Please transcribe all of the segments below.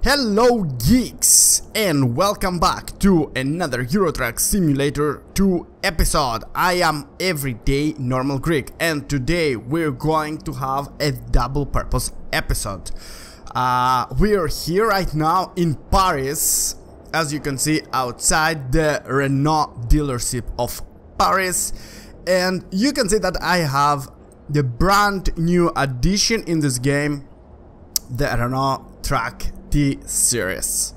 Hello geeks, and welcome back to another Euro Truck Simulator 2 episode. I am Everyday Normal Greek, and today we're going to have a double purpose episode. We're here right now in Paris, as you can see outside the Renault dealership of Paris, and you can see that I have the brand new addition in this game, the Renault Truck T series.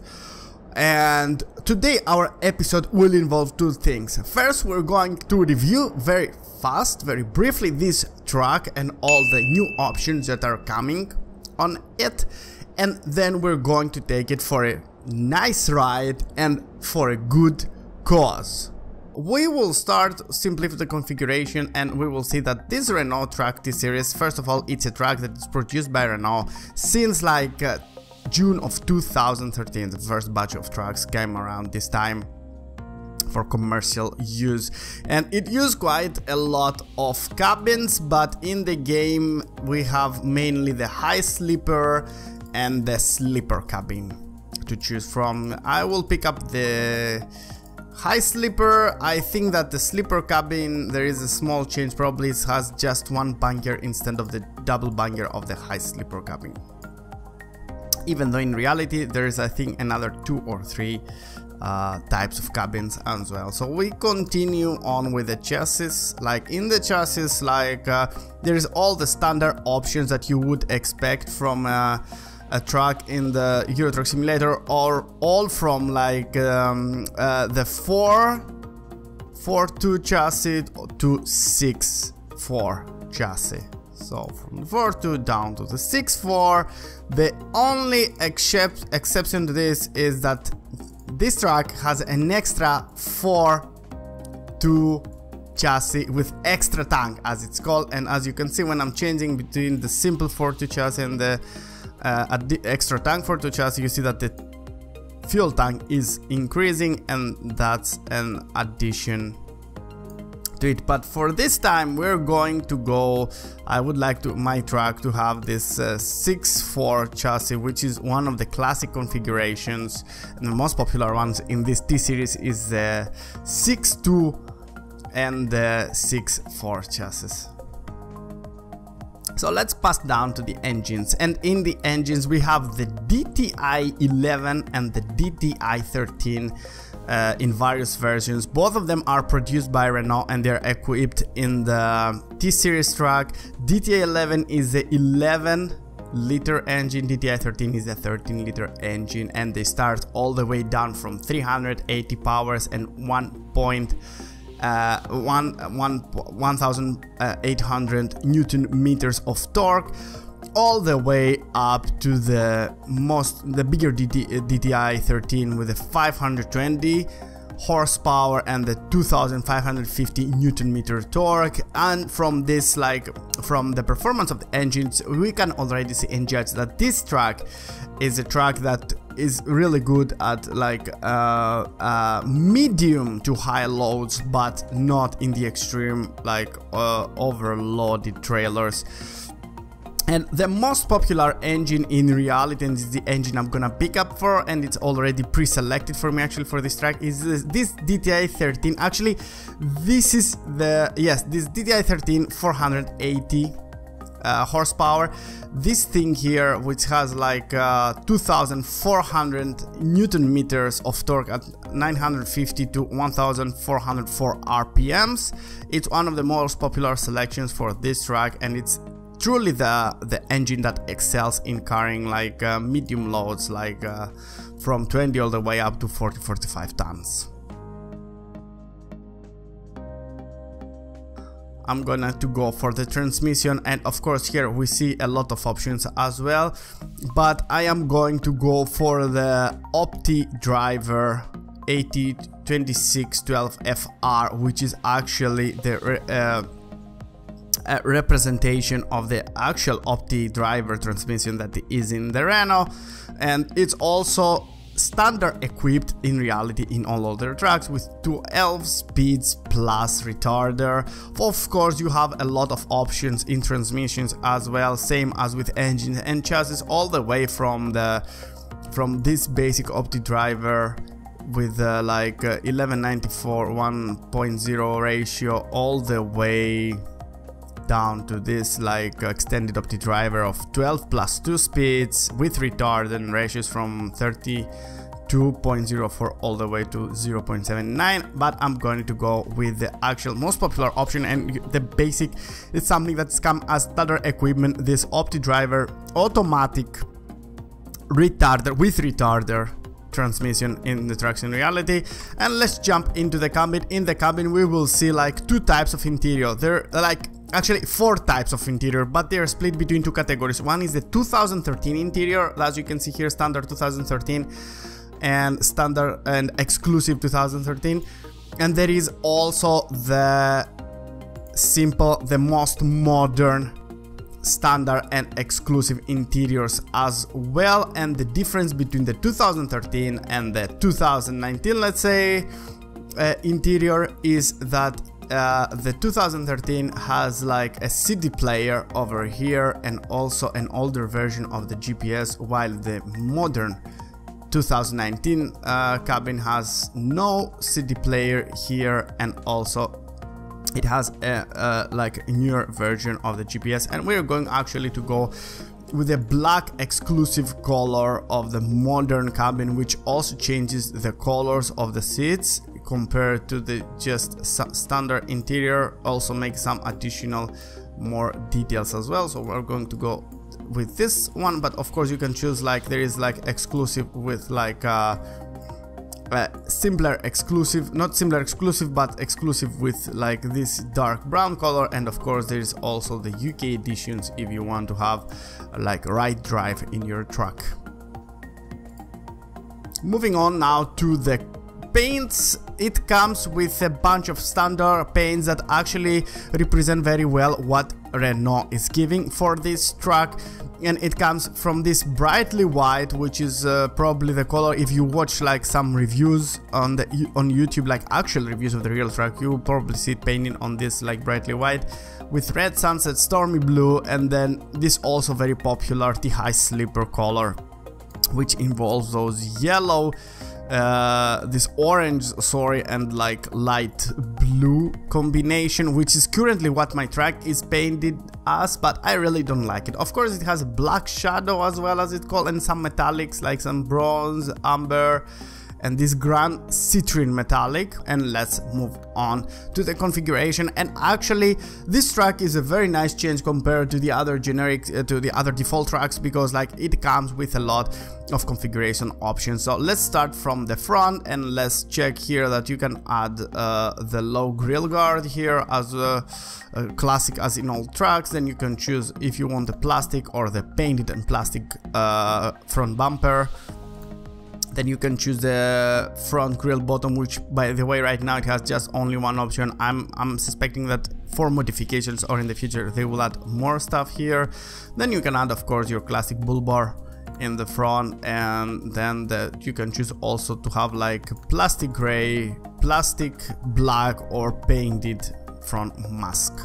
And today our episode will involve two things. First, we're going to review very fast, very briefly, this truck and all the new options that are coming on it, and then we're going to take it for a nice ride and for a good cause. We will start simply with the configuration, and we will see that this Renault Truck T series, first of all, it's a truck that is produced by Renault since like June of 2013. The first batch of trucks came around this time for commercial use, and it used quite a lot of cabins, but in the game we have mainly the high sleeper and the sleeper cabin to choose from. I will pick up the high sleeper. I think that the sleeper cabin, there is a small change, probably it has just one banger instead of the double banger of the high sleeper cabin, even though in reality there is, I think, another 2 or 3 types of cabins as well. So we continue on with the chassis. Like in the chassis, like there is all the standard options that you would expect from a truck in the Euro Truck Simulator, or all from like the 4.2 chassis to 6.4 chassis. So from 4.2 down to the 6.4. The only exception to this is that this truck has an extra 4.2 chassis with extra tank, as it's called. And as you can see, when I'm changing between the simple 4.2 chassis and the extra tank 4.2 chassis, you see that the fuel tank is increasing, and that's an addition to it. But for this time we're going to go, I would like my truck to have this 6.4 chassis, which is one of the classic configurations, and the most popular ones in this T series is the 6.2 and the 6.4 chassis. So let's pass down to the engines, and in the engines we have the DTI 11 and the DTI 13 in various versions. Both of them are produced by Renault, and they're equipped in the T series truck. DTI 11 is the 11-liter engine, DTI 13 is a 13-liter engine, and they start all the way down from 380 powers and 1,800 Newton meters of torque, all the way up to the bigger DTI 13 with a 520 horsepower and the 2,550 Newton meter torque. And from this, like from the performance of the engines, we can already see and judge that this truck is a truck that is really good at like medium to high loads, but not in the extreme like overloaded trailers. And the most popular engine in reality, and this is the engine I'm gonna pick up for, and it's already pre-selected for me actually for this track, is this DTI 13. Actually, this is the, yes, this DTI 13 480 horsepower. This thing here, which has like 2,400 Newton meters of torque at 950 to 1,404 RPMs. It's one of the most popular selections for this track, and it's truly the engine that excels in carrying like medium loads, like from 20 all the way up to 40-45 tons. I'm gonna to go for the transmission, and of course here we see a lot of options as well, but I am going to go for the Opti Driver 802612 FR, which is actually the representation of the actual Opti Driver transmission that is in the Renault, and it's also standard equipped in reality in all other trucks with 12 speeds plus retarder. Of course, you have a lot of options in transmissions as well, same as with engines and chassis, all the way from the from this basic OptiDriver with like 1194 1.0 ratio all the way down to this like extended OptiDriver of 12 plus 2 speeds with retardant ratios from 32.04 all the way to 0.79, but I'm going to go with the actual most popular option, and the basic is something that's come as standard equipment, this OptiDriver automatic retarder with retarder transmission in the trucks in reality. And let's jump into the cabin. In the cabin we will see like two types of interior. They're like actually 4 types of interior, but they are split between 2 categories. One is the 2013 interior, as you can see here, standard 2013 and standard and exclusive 2013, and there is also the simple, the most modern standard and exclusive interiors as well. And the difference between the 2013 and the 2019, let's say, interior is that the 2013 has like a CD player over here and also an older version of the GPS, while the modern 2019 cabin has no CD player here, and also it has a like a newer version of the GPS. And we're going actually to go with a black exclusive color of the modern cabin, which also changes the colors of the seats compared to the just standard interior, also makes some additional more details as well. So we're going to go with this one, but of course you can choose like there is like exclusive with like simpler exclusive, not simpler exclusive, but exclusive with like this dark brown color. And of course there is also the UK editions if you want to have like right drive in your truck. Moving on now to the paints. It comes with a bunch of standard paints that actually represent very well what Renault is giving for this truck, and it comes from this brightly white, which is probably the color. If you watch like some reviews on YouTube, like actual reviews of the real truck, you will probably see it painted on this like brightly white with red sunset, stormy blue, and then this also very popular the high sleeper color, which involves those yellow, this orange, sorry, and like light blue combination, which is currently what my truck is painted as, but I really don't like it. Of course it has a black shadow as well, as it's called, and some metallics like some bronze, amber, and this grand citrine metallic. And let's move on to the configuration. And actually this truck is a very nice change compared to the other generic to the other default trucks, because like it comes with a lot of configuration options. So let's start from the front, and let's check here that you can add the low grill guard here as a classic as in all trucks. Then you can choose if you want the plastic or the painted and plastic front bumper. Then you can choose the front grille bottom, which by the way right now it has just only one option. I'm suspecting that for modifications or in the future they will add more stuff here. Then you can add of course your classic bull bar in the front, and then you can choose also to have like plastic gray, plastic black, or painted front mask.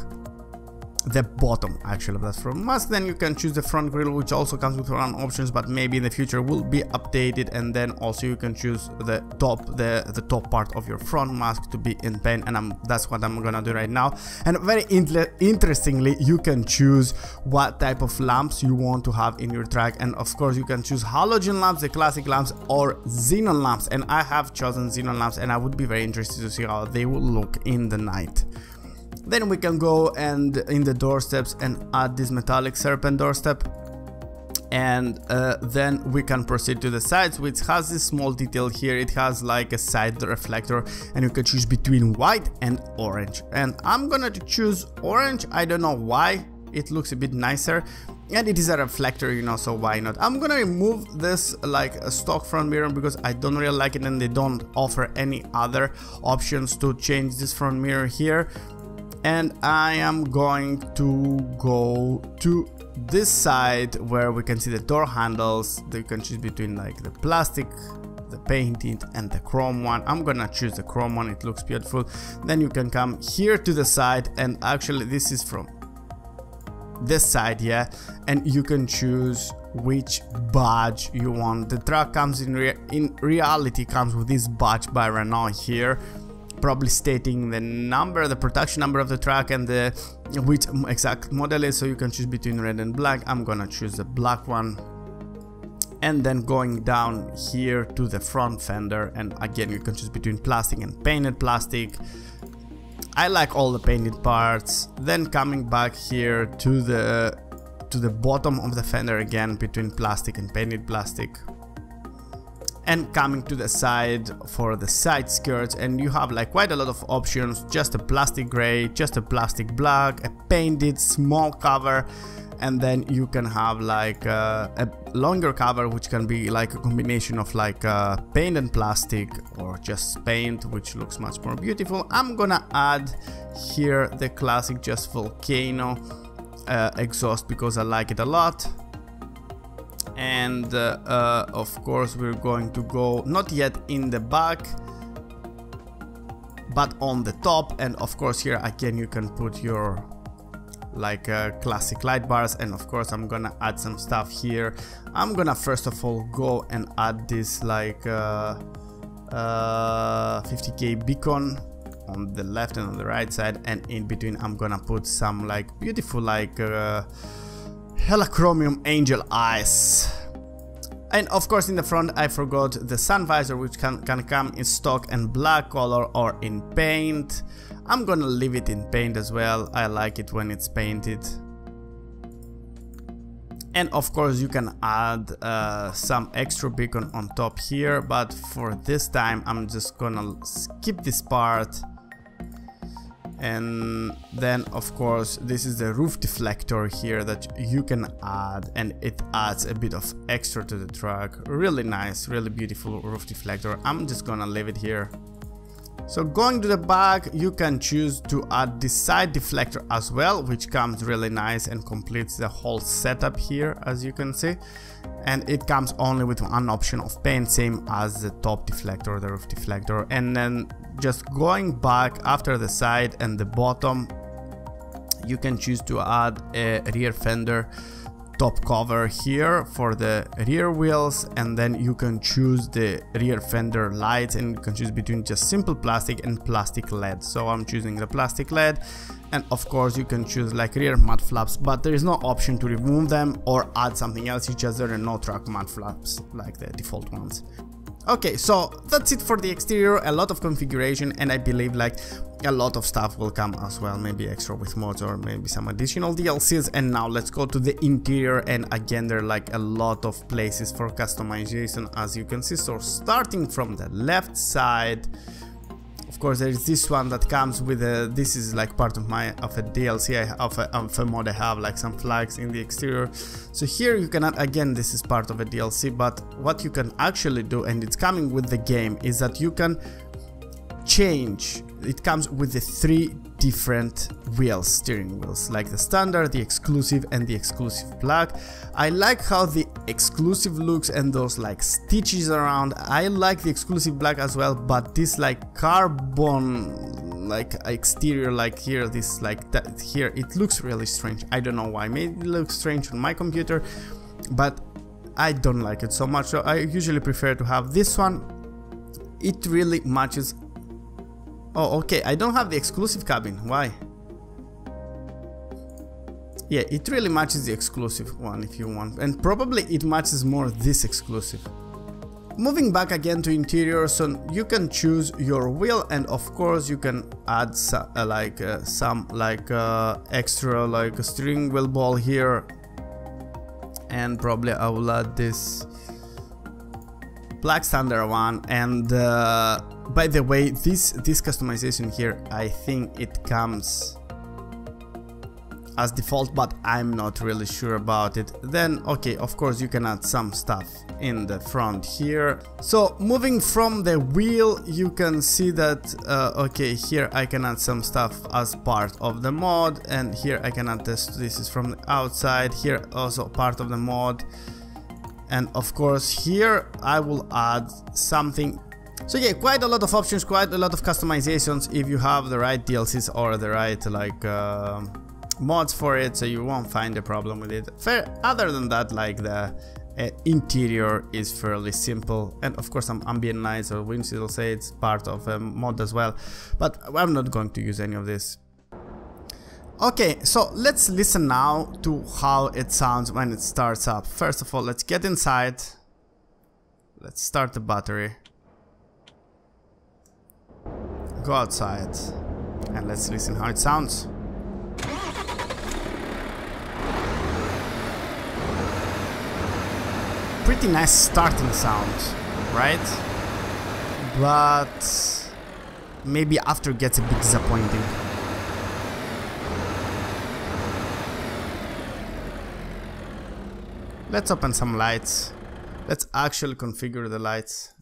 The bottom actually of that front mask. Then you can choose the front grille, which also comes with one options, but maybe in the future will be updated. And then also you can choose the top, the top part of your front mask to be in paint, and that's what I'm gonna do right now. And very interestingly, you can choose what type of lamps you want to have in your truck, and of course you can choose halogen lamps, the classic lamps, or xenon lamps. And I have chosen xenon lamps, and I would be very interested to see how they will look in the night. Then we can go and in the doorsteps and add this metallic serpent doorstep, and then we can proceed to the sides, which has this small detail here. It has like a side reflector, and you can choose between white and orange, and I'm gonna choose orange. I don't know why, it looks a bit nicer, and it is a reflector, you know, so why not. I'm gonna remove this like a stock front mirror because I don't really like it, and they don't offer any other options to change this front mirror here. And I am going to go to this side where we can see the door handles. You can choose between like the plastic, the painted, and the chrome one. I'm gonna choose the chrome one, it looks beautiful. Then you can come here to the side, and actually this is from this side, yeah, and you can choose which badge you want. The truck comes in reality comes with this badge by Renault here, probably stating the number, the production number of the truck, and the which exact model is, so you can choose between red and black. I'm gonna choose the black one. And then going down here to the front fender, and again you can choose between plastic and painted plastic. I like all the painted parts. Then coming back here to the bottom of the fender, again between plastic and painted plastic. And coming to the side for the side skirts, and you have like quite a lot of options. Just a plastic gray, just a plastic black, a painted small cover, and then you can have like a longer cover, which can be like a combination of like paint and plastic, or just paint, which looks much more beautiful. I'm gonna add here the classic just volcano exhaust because I like it a lot. And of course we're going to go not yet in the back, but on the top. And of course here again you can put your like classic light bars, and of course I'm gonna add some stuff here. I'm gonna first of all go and add this like 50k beacon on the left and on the right side, and in between I'm gonna put some like beautiful like Helichromum angel eyes. And of course in the front I forgot the sun visor, which can come in stock and black color or in paint. I'm gonna leave it in paint as well. I like it when it's painted. And of course you can add some extra beacon on top here, but for this time I'm just gonna skip this part. And then of course this is the roof deflector here that you can add, and it adds a bit of extra to the truck. Really nice, really beautiful roof deflector. I'm just gonna leave it here. So going to the back, you can choose to add the side deflector as well, which comes really nice and completes the whole setup here, as you can see. And it comes only with one option of paint, same as the top deflector, the roof deflector. And then just going back after the side and the bottom, you can choose to add a rear fender top cover here for the rear wheels, and then you can choose the rear fender lights, and you can choose between just simple plastic and plastic LED. So I'm choosing the plastic LED, and of course you can choose like rear mud flaps, but there is no option to remove them or add something else. You just the Renault Truck mud flaps, like the default ones. Okay, so that's it for the exterior. A lot of configuration, and I believe like a lot of stuff will come as well, maybe extra with mods or maybe some additional DLCs. And now let's go to the interior, and again there are like a lot of places for customization, as you can see. So starting from the left side, of course there is this one that comes with a, this is like part of a DLC of a mod. I have like some flags in the exterior. So here you cannot, again this is part of a DLC, but what you can actually do, and it's coming with the game, is that you can change. It comes with the 3 different wheels, steering wheels, like the standard, the exclusive, and the exclusive black. I like how the exclusive looks and those like stitches around. I like the exclusive black as well, but this like carbon like exterior, like here, this like that here, it looks really strange. I don't know why. Maybe it looks strange on my computer, but I don't like it so much. So I usually prefer to have this one. It really matches. Oh, okay, I don't have the exclusive cabin. Why? Yeah, it really matches the exclusive one if you want, and probably it matches more this exclusive. Moving back again to interior, so you can choose your wheel, and of course you can add some extra like a steering wheel ball here, and probably I will add this black standard one. And by the way, this customization here, I think it comes as default, but I'm not really sure about it. Then okay, of course you can add some stuff in the front here. So moving from the wheel, you can see that okay, here I can add some stuff as part of the mod, and here I can add this is from the outside, here also part of the mod. And of course here I will add something. So yeah, quite a lot of options, quite a lot of customizations if you have the right DLCs or the right like mods for it, so you won't find a problem with it. Other than that, like the interior is fairly simple, and of course some ambient lights or windshield shades part of a mod as well, but I'm not going to use any of this. Okay, so let's listen now to how it sounds when it starts up. First of all, let's get inside. Let's start the battery. Go outside and let's listen how it sounds. Pretty nice starting sound, right? But maybe after gets a bit disappointing. Let's open some lights. Let's actually configure the lights.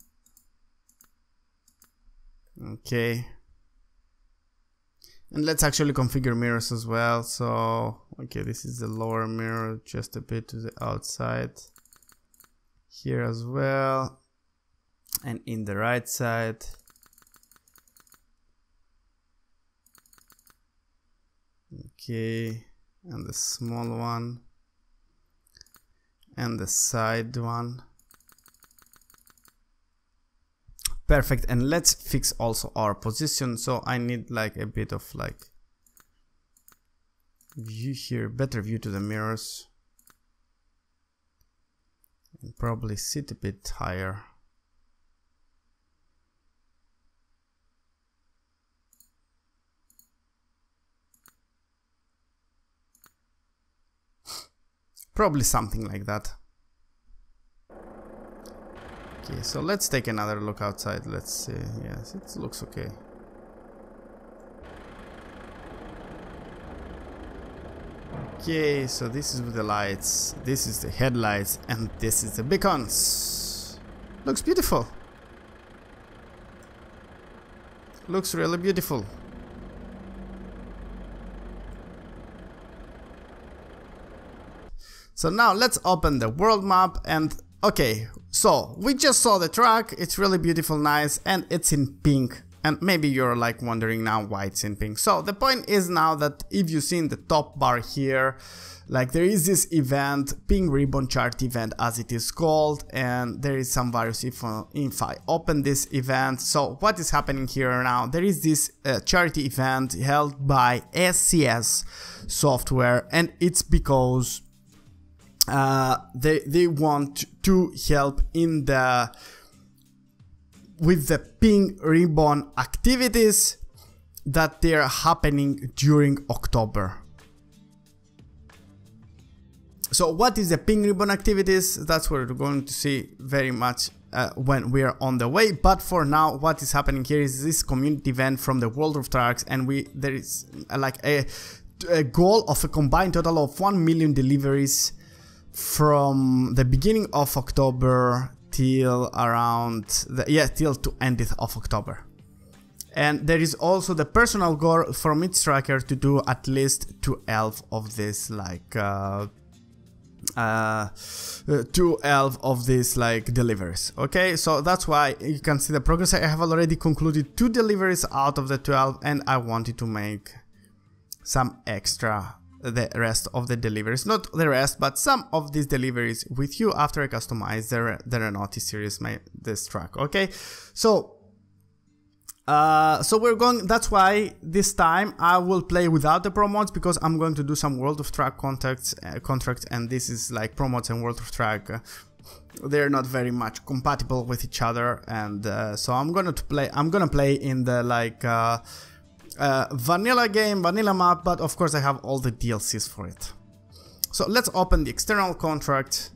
Okay. And let's actually configure mirrors as well. So, okay, this is the lower mirror, just a bit to the outside. Here as well. And in the right side. Okay. And the small one. And the side one. Perfect. And let's fix also our position. So I need like a bit of like view here, better view to the mirrors, and probably sit a bit higher. Probably something like that. Okay, so let's take another look outside. Let's see. Yes, it looks okay. Okay, so this is with the lights. This is the headlights, and this is the beacons. Looks beautiful. Looks really beautiful. So now let's open the world map, and okay, so we just saw the truck. It's really beautiful, nice, and it's in pink. And maybe you're like wondering now why it's in pink. So the point is now that if you see in the top bar here, like there is this event, pink ribbon chart event as it is called, and there is some various info if I open this event. So what is happening here now? There is this charity event held by SCS Software, and it's because they want to help in the with the pink ribbon activities that they are happening during October. So what is the pink ribbon activities? That's what we're going to see very much when we are on the way. But for now, what is happening here is this community event from the World of Trucks, and there is like a goal of a combined total of 1 million deliveries from the beginning of October till around till to end of October. And there is also the personal goal from each tracker to do at least 12 of this like 12 of these like deliveries. Okay, so that's why you can see the progress. I have already concluded 2 deliveries out of the 12, and I wanted to make some extra the rest of the deliveries, not the rest, but some of these deliveries with you after I customize the Renault T series, this truck. Okay, so we're going. That's why this time I will play without the pro mods, because I'm going to do some World of Truck contracts, and this is like pro mods and World of Truck. They're not very much compatible with each other, and so I'm gonna play in the like. Vanilla game, vanilla map, but of course I have all the DLCs for it. So let's open the external contract,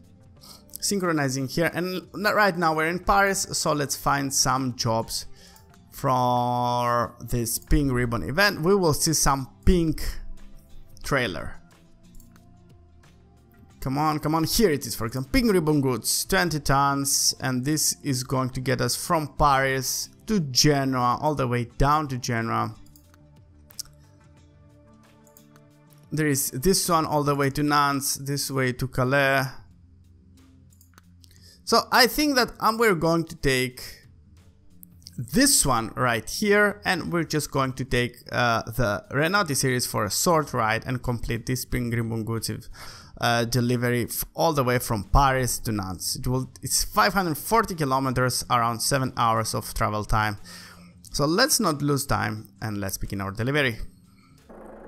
synchronizing here, and right now we're in Paris, so let's find some jobs for this pink ribbon event. We will see some pink trailer. Come on, come on, here it is. For example, pink ribbon goods, 20 tons, and this is going to get us from Paris to Genoa, all the way down to Genoa. There is this one all the way to Nantes, this way to Calais. So I think that we're going to take this one right here, and we're just going to take the Renault T series for a short ride and complete this Pink Ribbon goods delivery all the way from Paris to Nantes. It's 540 kilometers, around 7 hours of travel time. So let's not lose time and let's begin our delivery.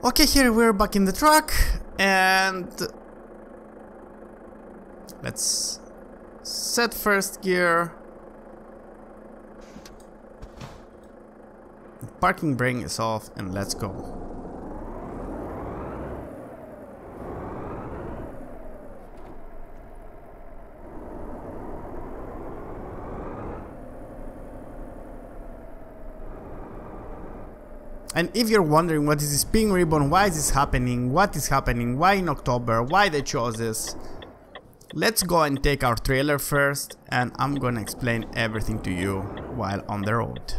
Okay, here we're back in the truck and let's set first gear. Parking brake is off and let's go. And if you're wondering what is this pink ribbon, why is this happening, what is happening, why in October, why they chose this, let's go and take our trailer first and I'm gonna explain everything to you while on the road.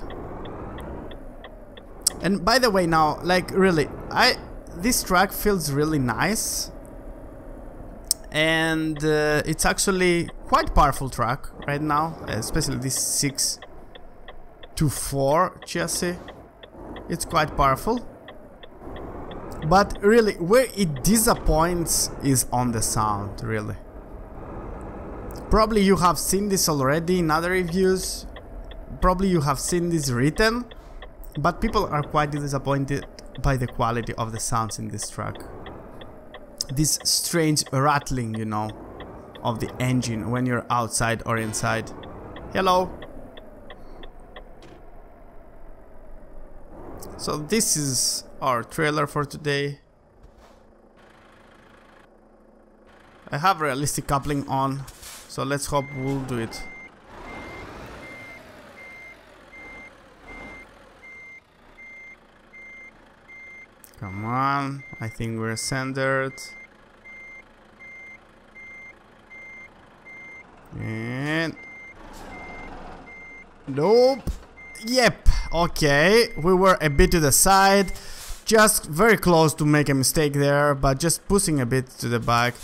And by the way, now, like, really, this truck feels really nice, and it's actually quite powerful truck right now, especially this 624 chassis. It's quite powerful, but really, where it disappoints is on the sound, really. Probably you have seen this already in other reviews, probably you have seen this written, but people are quite disappointed by the quality of the sounds in this truck. This strange rattling, you know, of the engine when you're outside or inside. Hello. So this is our trailer for today. I have realistic coupling on, so let's hope we'll do it. Come on, I think we're centered. And nope. Yep. Okay, we were a bit to the side, just very close to make a mistake there, but just pushing a bit to the back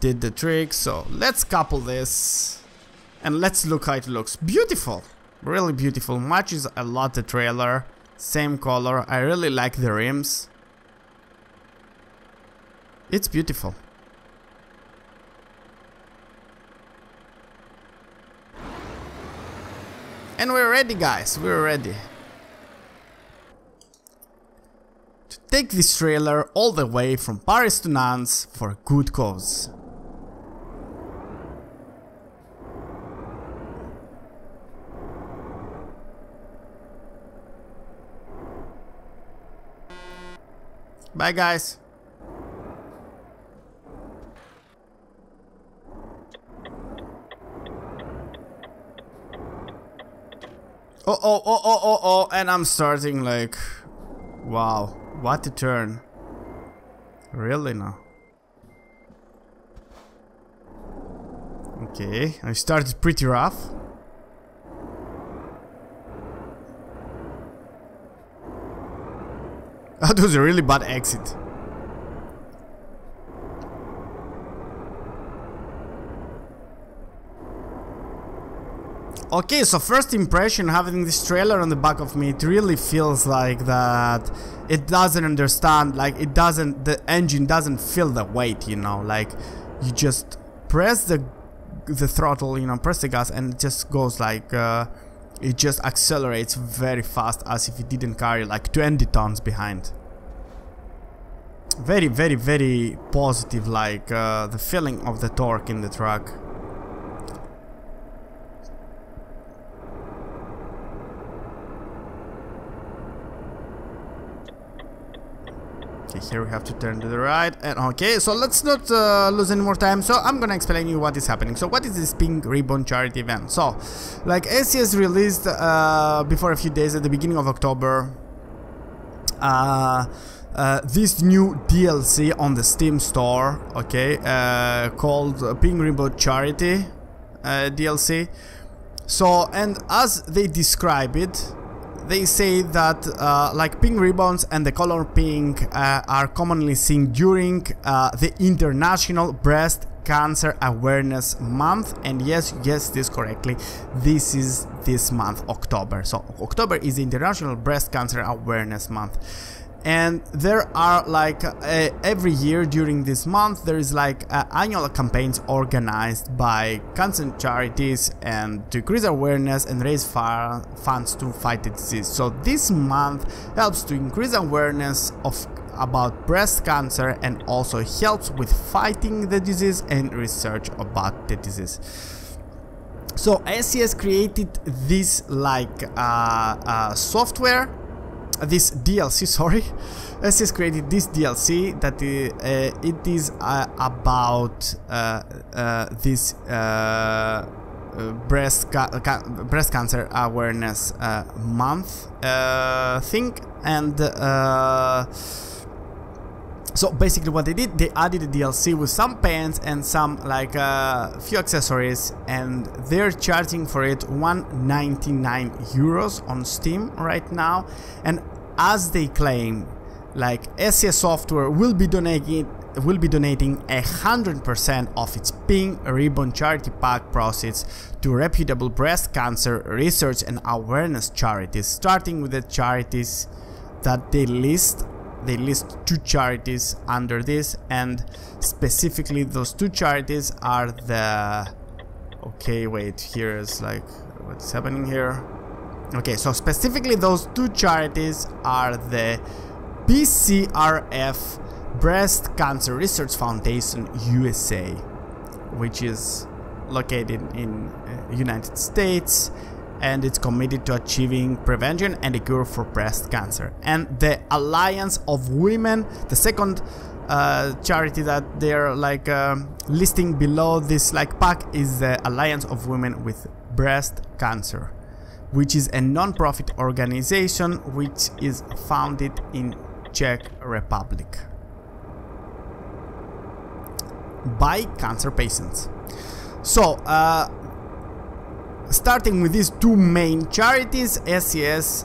did the trick. So let's couple this and let's look how it looks. Beautiful, really beautiful. Matches a lot the trailer, same color. I really like the rims. It's beautiful. And we're ready, guys, we're ready to take this trailer all the way from Paris to Nantes for a good cause. Bye, guys. Oh, and I'm starting like, wow, what a turn. Really now. Okay, I started pretty rough. That was a really bad exit. Okay, so first impression, having this trailer on the back of me, it really feels like that it doesn't understand, like it doesn't, the engine doesn't feel the weight, you know, like you just press the throttle, you know, press the gas and it just goes like, it just accelerates very fast as if it didn't carry like 20 tons behind. Very, very, very positive, like the feeling of the torque in the truck. Okay, here we have to turn to the right, and okay, so let's not lose any more time. So I'm gonna explain you what is happening. So what is this Pink Ribbon charity event? So, like SCS released before a few days at the beginning of October, this new DLC on the Steam store, okay, called Pink Ribbon Charity DLC. So, and as they describe it, they say that like pink ribbons and the color pink are commonly seen during the International Breast Cancer Awareness Month, and yes, you guessed this correctly, this is this month, October. So October is International Breast Cancer Awareness Month. And there are like every year during this month there is like annual campaigns organized by cancer charities and to increase awareness and raise funds to fight the disease. So this month helps to increase awareness about breast cancer and also helps with fighting the disease and research about the disease. So SES created this like software, this DLC, sorry. SES created this DLC that it is about this breast cancer awareness month thing, and so basically what they did, they added a DLC with some pens and some like few accessories, and they're charging for it 199 euros on Steam right now. And as they claim, like SES Software will be donating 100% of its Pink Ribbon charity pack proceeds to reputable breast cancer research and awareness charities, starting with the charities that they list. They list 2 charities under this, and specifically those 2 charities are the... Okay, wait, here is like... What's happening here? Okay, so specifically those 2 charities are the BCRF Breast Cancer Research Foundation USA, which is located in United States, and it's committed to achieving prevention and a cure for breast cancer. And the Alliance of Women, the second charity that they're like listing below this like pack, is the Alliance of Women with Breast Cancer, which is a non-profit organization which is founded in Czech Republic by cancer patients. So starting with these 2 main charities, SES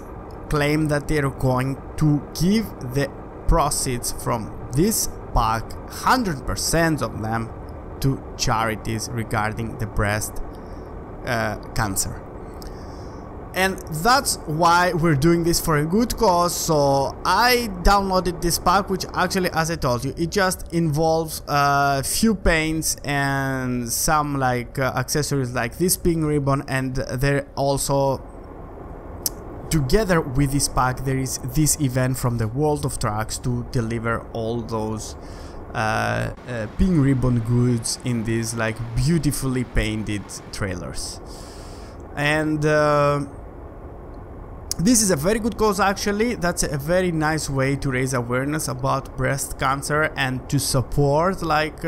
claim that they're going to give the proceeds from this pack, 100% of them, to charities regarding the breast cancer. And that's why we're doing this for a good cause. So I downloaded this pack, which actually, as I told you, it just involves a few paints and some like accessories like this pink ribbon, and they're also together with this pack there is this event from the World of Trucks to deliver all those pink ribbon goods in these like beautifully painted trailers. And this is a very good cause actually. That's a very nice way to raise awareness about breast cancer and to support like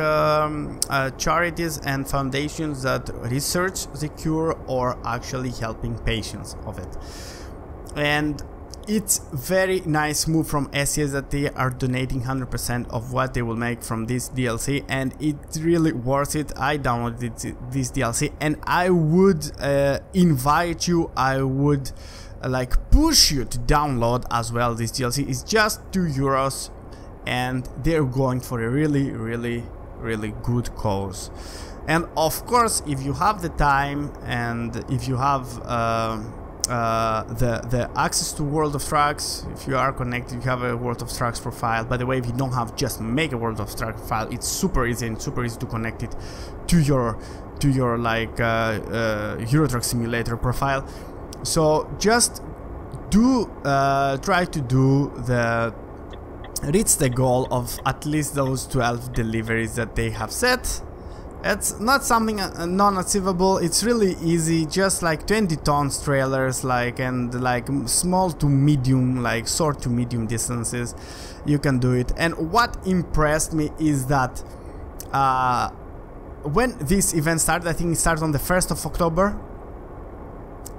charities and foundations that research the cure or actually helping patients of it. And it's very nice move from SES that they are donating 100% of what they will make from this DLC, and it's really worth it. I downloaded this DLC, and I would invite you, I would like push you to download as well this DLC. It's just 2 euros, and they're going for a really good cause. And of course, if you have the time and if you have the access to World of Trucks, if you are connected, you have a World of Trucks profile. By the way, if you don't have, just make a World of Trucks profile. It's super easy and super easy to connect it to your like Euro Truck Simulator profile. So just do try to reach the goal of at least those 12 deliveries that they have set. It's not something non-achievable. It's really easy, just like 20 tons trailers, like, and like small to medium, like short to medium distances, you can do it. And what impressed me is that when this event started, I think it started on the 1st of October,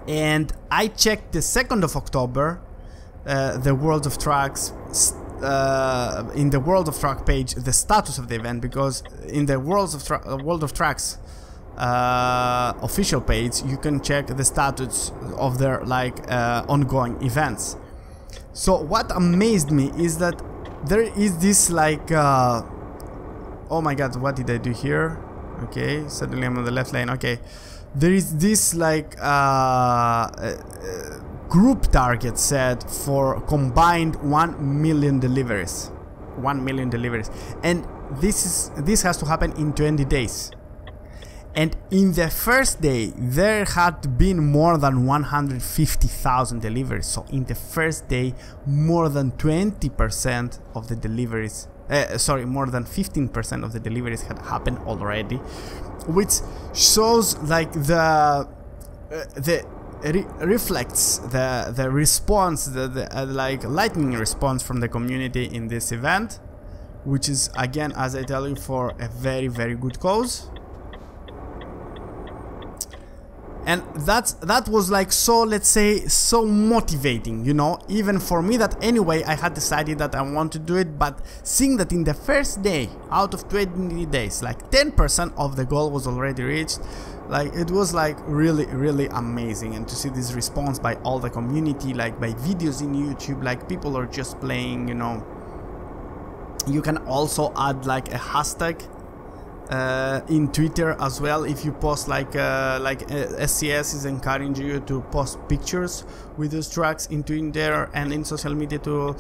and I checked the 2nd of October, the World of Trucks, in the World of Truck page, the status of the event, because in the World of Trucks official page, you can check the status of their like ongoing events. So what amazed me is that there is this like oh my god, what did I do here? Okay, suddenly I'm on the left lane. Okay, there is this like group target set for combined 1 million deliveries. 1 million deliveries, and this has to happen in 20 days. And in the first day, there had been more than 150,000 deliveries. So in the first day, more than 20% of the deliveries, more than 15% of the deliveries had happened already, which shows like reflects the response, the like lightning response from the community in this event, which is, again, as I tell you, for a very, very good cause. And that was like, so let's say, so motivating, you know, even for me, that anyway I had decided that I want to do it. But seeing that in the first day out of 20 days, like 10% of the goal was already reached, like it was like really, really amazing. And to see this response by all the community, like by videos in YouTube, like people are just playing, you know. You can also add like a hashtag in Twitter as well. If you post like SCS is encouraging you to post pictures with those trucks into there and in social media to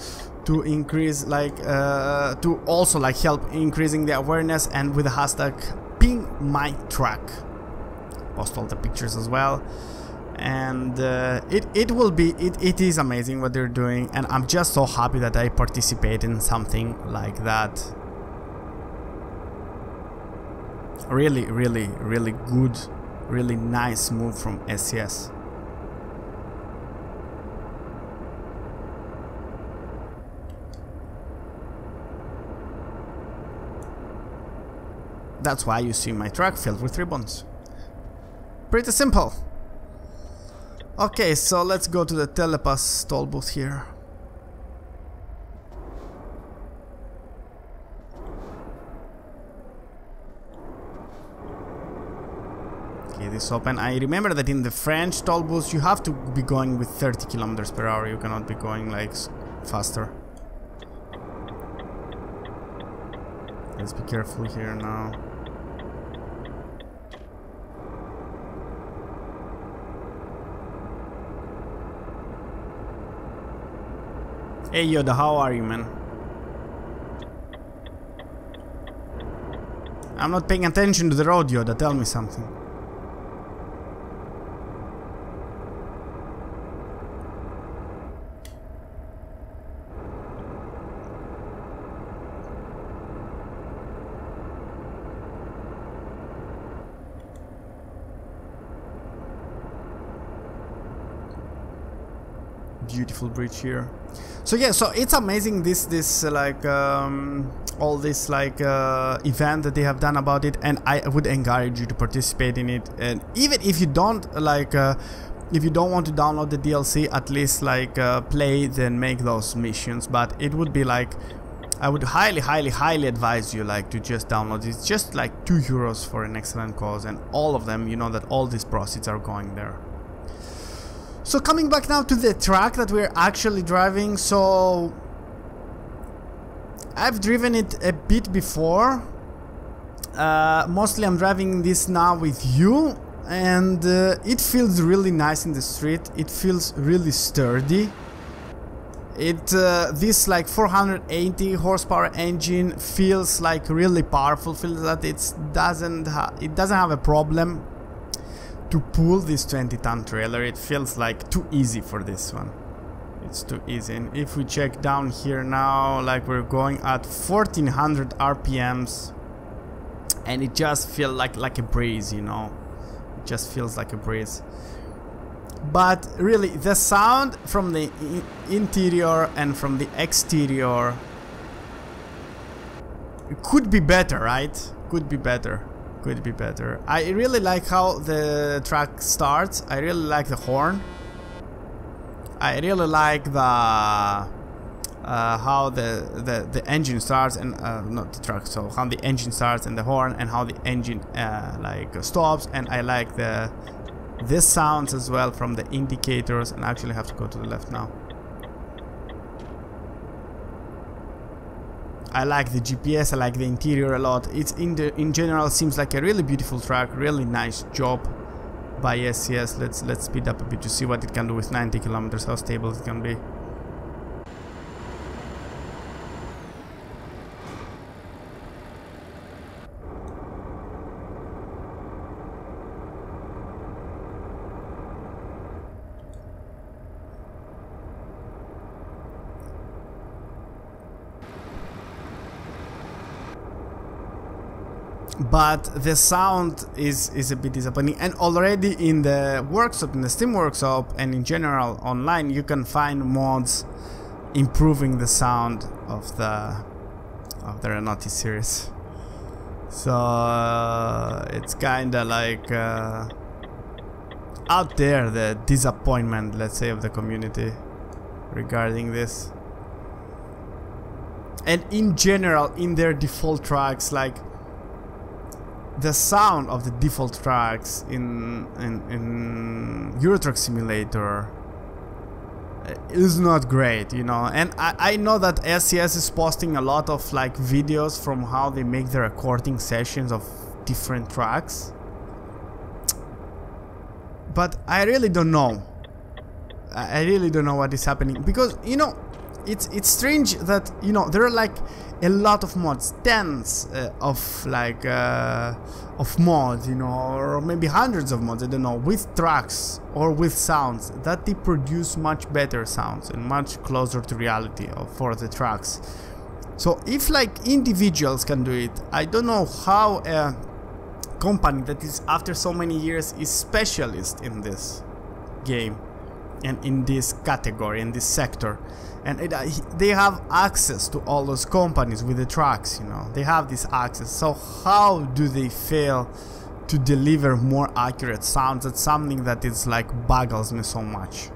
increase like to also like help increasing the awareness, and with the hashtag ping my truck, post all the pictures as well. And it is amazing what they're doing, and I'm just so happy that I participate in something like that. Really, really, really good, really nice move from SCS. That's why you see my truck filled with ribbons. Pretty simple. Okay, so let's go to the telepass toll booth here. Okay, this is open. I remember that in the French toll booths you have to be going with 30 kilometers per hour. You cannot be going like faster. Let's be careful here now. Hey Yoda, how are you, man? I'm not paying attention to the road, Yoda, tell me something. Beautiful bridge here. So yeah, so it's amazing this like all this like event that they have done about it, and I would encourage you to participate in it. And even if you don't like if you don't want to download the DLC, at least like play then make those missions. But it would be like, I would highly advise you like to just download it. It's just like €2 for an excellent cause, and all of them, you know that all these proceeds are going there. So coming back now to the truck that we're actually driving, so I've driven it a bit before. Mostly I'm driving this now with you, and it feels really nice in the street. It feels really sturdy. This like 480 horsepower engine feels like really powerful. Feels that it doesn't have a problem to pull this 20-ton trailer. It feels like too easy for this one. It's too easy. And if we check down here now, like we're going at 1400 RPMs, and it just feels like a breeze, you know. It just feels like a breeze. But really, the sound from the interior and from the exterior could be better, right? Could be better. Could be better. I really like how the truck starts. I really like the horn. I really like the how the engine starts, and not the truck. So how the engine starts and the horn, and how the engine like stops. And I like this sounds as well from the indicators. And I actually have to go to the left now. I like the GPS, I like the interior a lot. It's in general seems like a really beautiful truck, really nice job by SCS. Let's speed up a bit to see what it can do with 90 kilometers, how stable it can be. But the sound is a bit disappointing, and already in the workshop, in the Steam workshop, and in general online, you can find mods improving the sound of the Renault T series. So it's kinda like out there, the disappointment, let's say, of the community regarding this. And in general, in their default tracks, like the sound of the default tracks in Euro Truck Simulator is not great, you know. And I know that SCS is posting a lot of like videos from how they make the recording sessions of different tracks, but I really don't know. I really don't know what is happening, because, you know, it's strange that, you know, there are like a lot of mods, tens of like of mods, you know, or maybe hundreds of mods, I don't know, with tracks or with sounds that they produce much better sounds and much closer to reality for the tracks. So if like individuals can do it, I don't know how a company that is after so many years is specialist in this game and in this category, in this sector, and they have access to all those companies with the trucks, you know, they have this access. So how do they fail to deliver more accurate sounds? That's something that is like boggles me so much.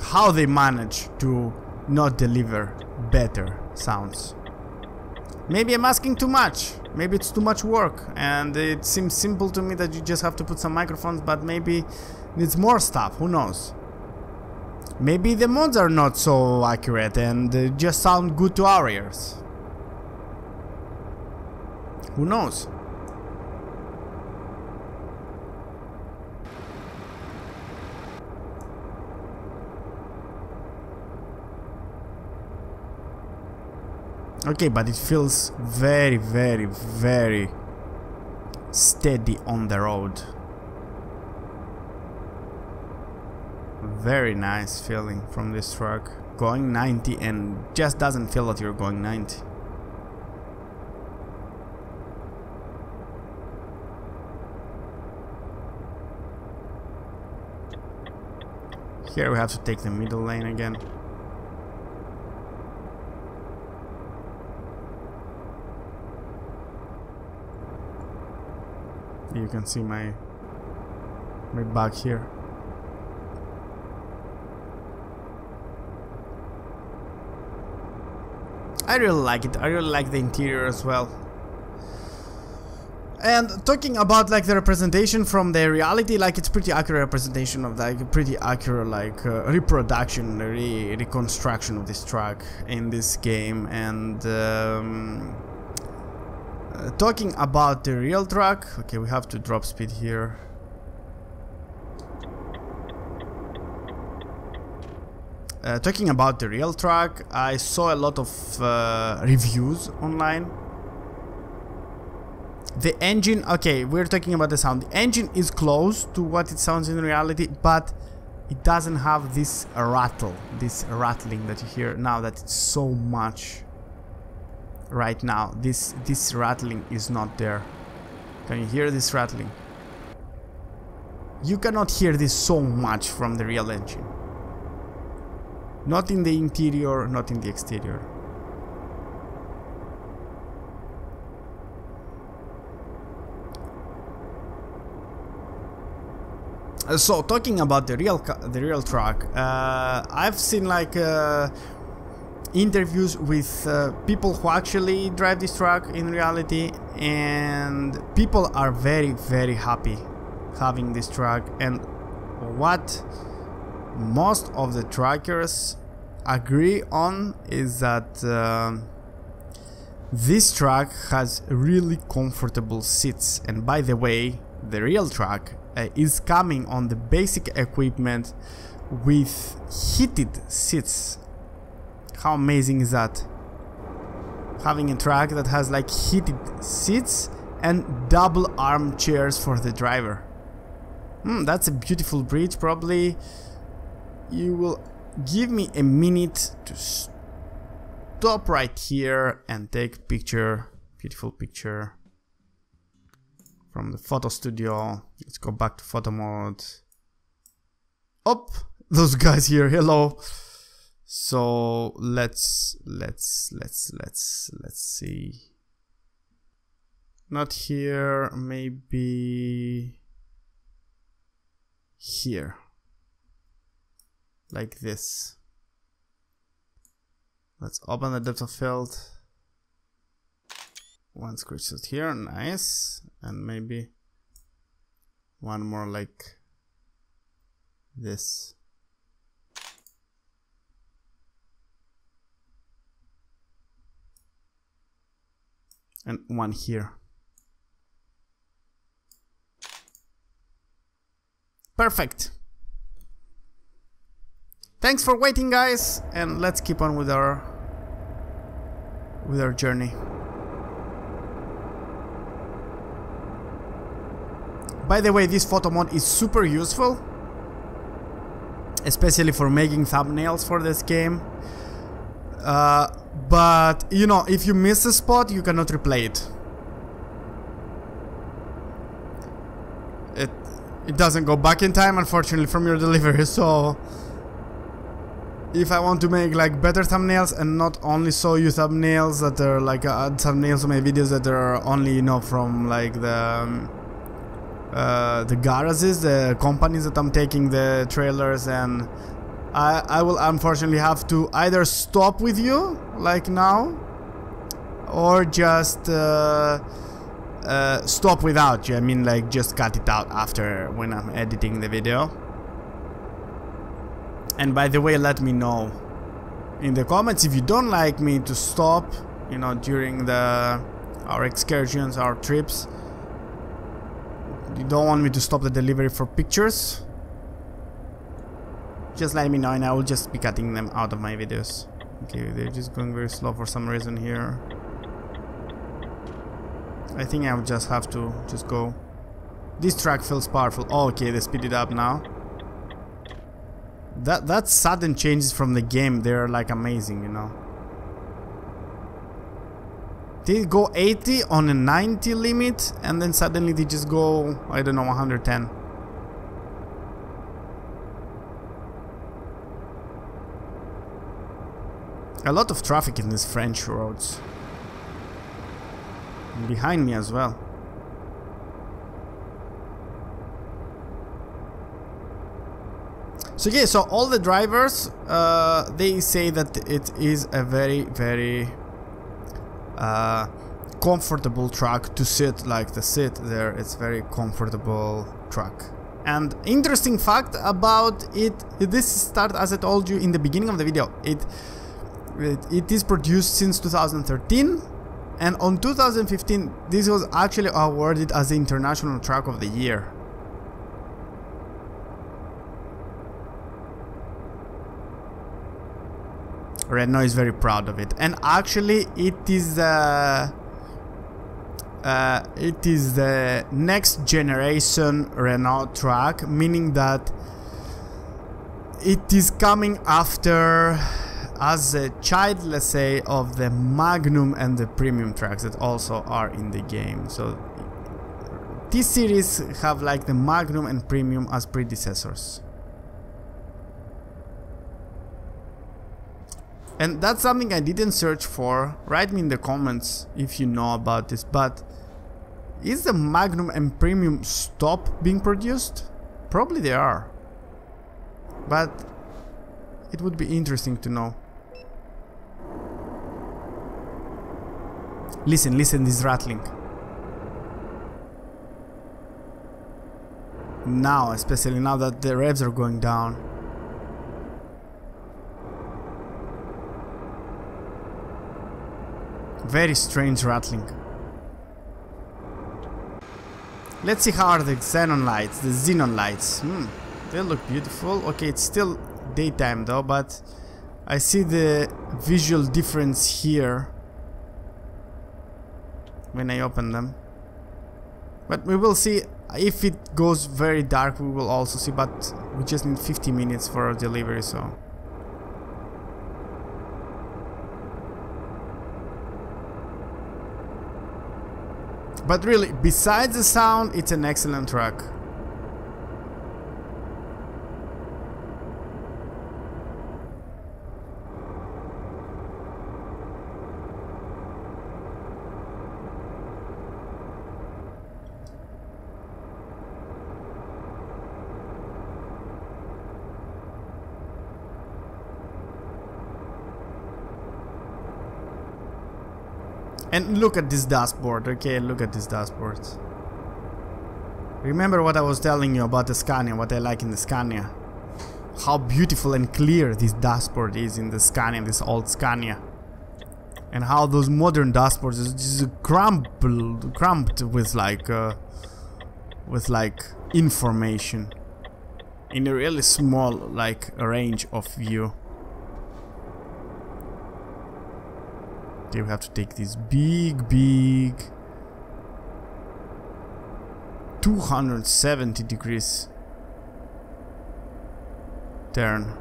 How they manage to not deliver better sounds. Maybe I'm asking too much, maybe it's too much work, and it seems simple to me that you just have to put some microphones, but maybe needs more stuff, who knows. Maybe the mods are not so accurate and they just sound good to our ears. Who knows? Okay, but it feels very, very, very steady on the road. Very nice feeling from this truck. Going 90 and just doesn't feel that you're going 90. Here we have to take the middle lane again. You can see my back here. I really like it. I really like the interior as well. And talking about like the representation from the reality, like it's pretty accurate representation of like pretty accurate like reproduction, reconstruction of this truck in this game. And talking about the real truck, okay, we have to drop speed here. Talking about the real truck, I saw a lot of reviews online. The engine, okay, we're talking about the sound. The engine is close to what it sounds in reality, but it doesn't have this rattle, this rattling that you hear now, that it's so much right now. This rattling is not there. Can you hear this rattling? You cannot hear this so much from the real engine. Not in the interior, not in the exterior. So talking about the real truck, I've seen like interviews with people who actually drive this truck in reality, and people are very, very happy having this truck. And what most of the truckers agree on is that this truck has really comfortable seats, and by the way, the real truck is coming on the basic equipment with heated seats. How amazing is that? Having a truck that has like heated seats and double armchairs for the driver. That's a beautiful bridge. Probably you will give me a minute to stop right here and take a picture, beautiful picture from the photo studio. Let's go back to photo mode. Oh, those guys here, hello. So let's see. Not here, maybe here, like this. Let's open the depth of field. One screenshot here, nice, and maybe one more like this. And one here. Perfect. Thanks for waiting, guys, and let's keep on with our journey. By the way, this photo mode is super useful, especially for making thumbnails for this game. But you know, if you miss a spot, you cannot replay it. It doesn't go back in time, unfortunately, from your delivery. So if I want to make like better thumbnails and not only show you thumbnails that are like thumbnails of my videos that are only, you know, from like the garages, the companies that I'm taking the trailers, and I will unfortunately have to either stop with you like now, or just stop without you. I mean, like, just cut it out after, when I'm editing the video. And by the way, let me know in the comments if you don't like me to stop, you know, during our excursions, our trips. You don't want me to stop the delivery for pictures. Just let me know and I will just be cutting them out of my videos. Okay, they're just going very slow for some reason here. I think I would just have to just go. This track feels powerful. Oh, okay, they speed it up now. That sudden changes from the game, they're like amazing, you know. They go 80 on a 90 limit and then suddenly they just go, I don't know, 110. A lot of traffic in these French roads. And behind me as well. So yeah, so all the drivers, they say that it is a very, very comfortable truck to sit. Like the seat there, it's very comfortable truck. And interesting fact about it, this started, as I told you in the beginning of the video, it is produced since 2013, and on 2015 this was actually awarded as the International Truck of the Year. Renault is very proud of it, and actually it is the next generation Renault truck, meaning that it is coming after, as a child, let's say, of the Magnum and the Premium trucks that also are in the game. So this series have like the Magnum and Premium as predecessors. And that's something I didn't search for. Write me in the comments if you know about this, but is the Magnum and Premium stop being produced? Probably they are, but it would be interesting to know. Listen, listen, this rattling. Now, especially now that the revs are going down. Very strange rattling. Let's see how are the Xenon Lights, the Xenon Lights. They look beautiful. Okay, it's still daytime though, but I see the visual difference here when I open them. But we will see. If it goes very dark, we will also see, but we just need 50 minutes for our delivery, so... But really, besides the sound, it's an excellent truck. And look at this dashboard, okay, look at this dashboard. Remember what I was telling you about the Scania, what I like in the Scania. How beautiful and clear this dashboard is in the Scania, this old Scania. And how those modern dashboards is just cramped with like information in a really small like range of view. Okay, we have to take this big 270 degrees turn.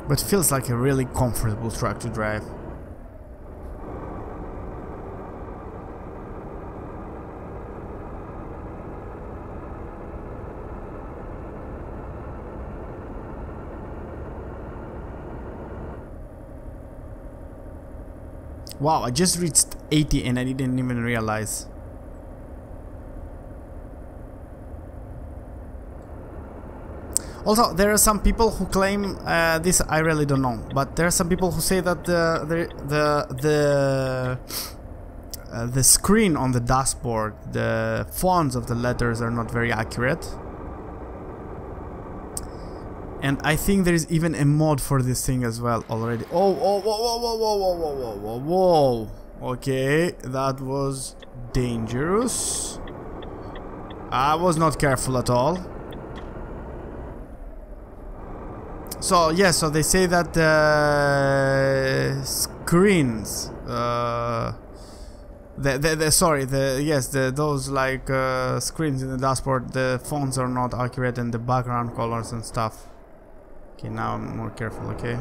But feels like a really comfortable truck to drive. Wow, I just reached 80 and I didn't even realize. Also, there are some people who claim this. I really don't know, but there are some people who say that the screen on the dashboard, the fonts of the letters are not very accurate. And I think there is even a mod for this thing as well already. Oh, whoa, whoa, whoa, whoa, whoa, whoa, whoa, whoa. Okay, that was dangerous. I was not careful at all. So yeah, so they say that the screens, those like screens in the dashboard, the fonts are not accurate and the background colors and stuff. Okay, now I'm more careful. Okay,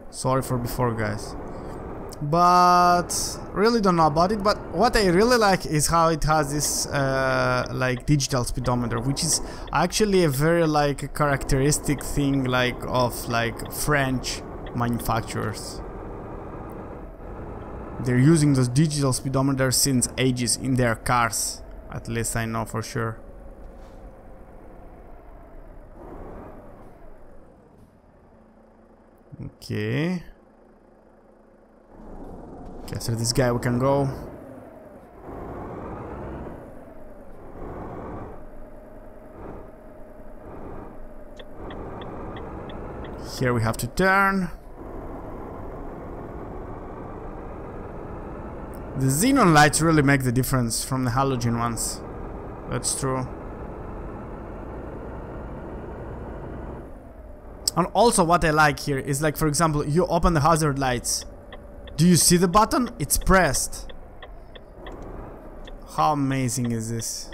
sorry for before, guys. But really don't know about it. But what I really like is how it has this like digital speedometer, which is actually a very like characteristic thing like of like French manufacturers. They're using those digital speedometers since ages in their cars, at least I know for sure. Okay. Okay, so this guy we can go. Here we have to turn. The Xenon lights really make the difference from the halogen ones. That's true. And also what I like here is like, for example, you open the hazard lights. Do you see the button? It's pressed. How amazing is this?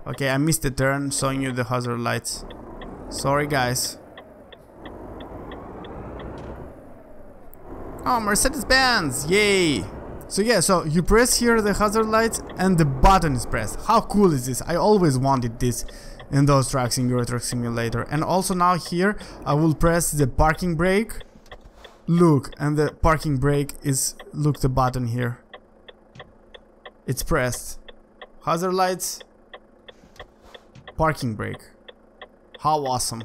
Okay, I missed the turn showing you the hazard lights. Sorry, guys. Oh, Mercedes-Benz! Yay! So yeah, so you press here the hazard lights and the button is pressed. How cool is this? I always wanted this in those trucks in Euro Truck Simulator. And also now here, I will press the parking brake. Look, and the parking brake is, look, the button here. It's pressed. Hazard lights. Parking brake. How awesome.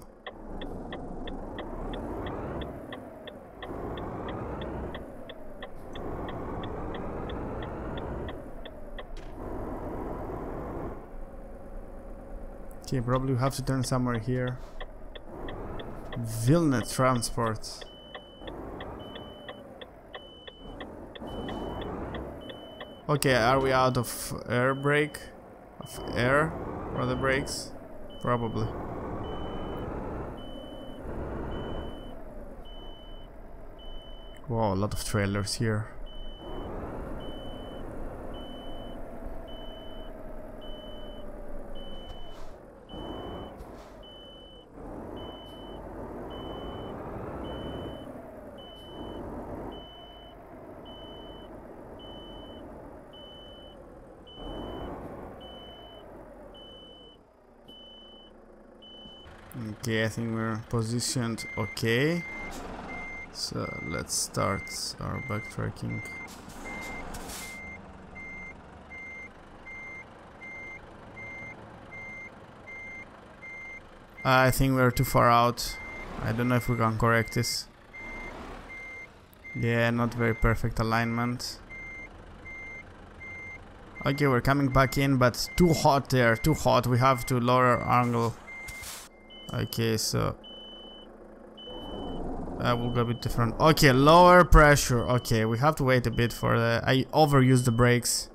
Okay, probably we have to turn somewhere here. Vilna transport. Okay, are we out of air brake? Of air for the brakes? Probably. Wow, a lot of trailers here. Okay, I think we're positioned okay. So let's start our backtracking. I think we're too far out. I don't know if we can correct this. Yeah, not very perfect alignment. Okay, we're coming back in, but too hot there, too hot. We have to lower our angle. Okay, so we'll go a bit different. Okay, lower pressure. Okay, we have to wait a bit for the... I overused the brakes.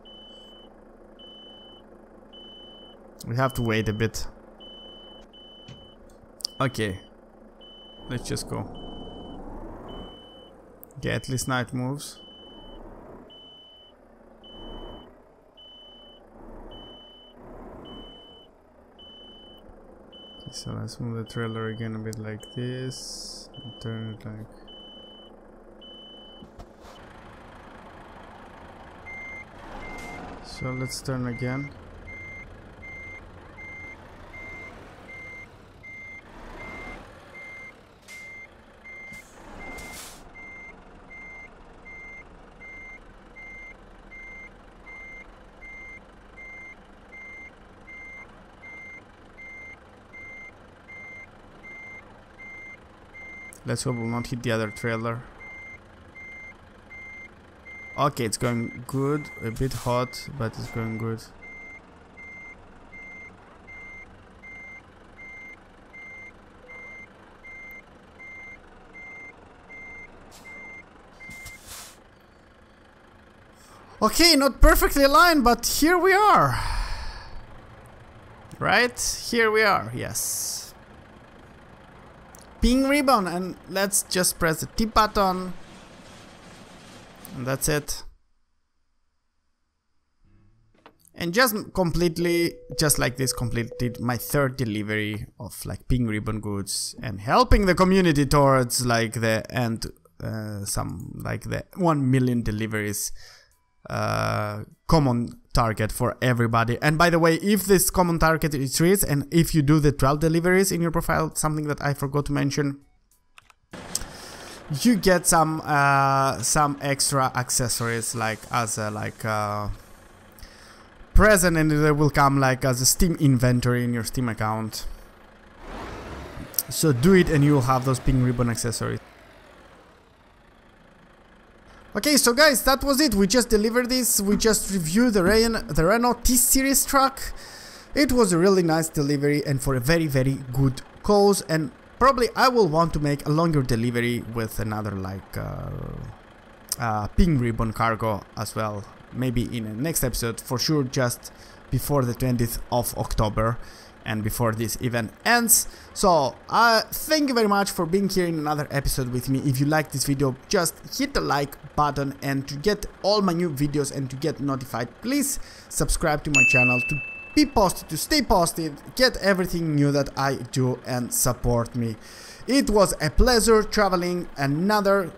We have to wait a bit. Okay, let's just go. Okay, at least now it moves. So let's move the trailer again a bit like this and turn it like... So let's turn again. Let's hope we'll not hit the other trailer. Okay, it's going good. A bit hot, but it's going good. Okay, not perfectly aligned, but here we are. Right? Here we are, yes. Ping ribbon, and let's just press the T button. And that's it. And just completely, just like this, completed my third delivery of like ping ribbon goods and helping the community towards like the end, some like the 1 million deliveries common target for everybody. And by the way, if this common target is reached and if you do the 12 deliveries in your profile, something that I forgot to mention, you get some extra accessories like as a present, and they will come like as a Steam inventory in your Steam account. So do it and you'll have those ping ribbon accessories. Okay, so guys, that was it. We just delivered this. We just reviewed the Renault T series truck. It was a really nice delivery and for a very, very good cause. And probably I will want to make a longer delivery with another like ping ribbon cargo as well. Maybe in the next episode, for sure, just before the 20th of October. And before this event ends. So thank you very much for being here in another episode with me. If you like this video, just hit the like button, and to get all my new videos and to get notified, please subscribe to my channel to be posted, to stay posted, get everything new that I do, and support me. It was a pleasure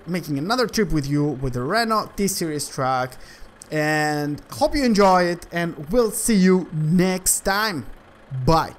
making another trip with you with the Renault T series truck, and hope you enjoy it, and we'll see you next time. Bye.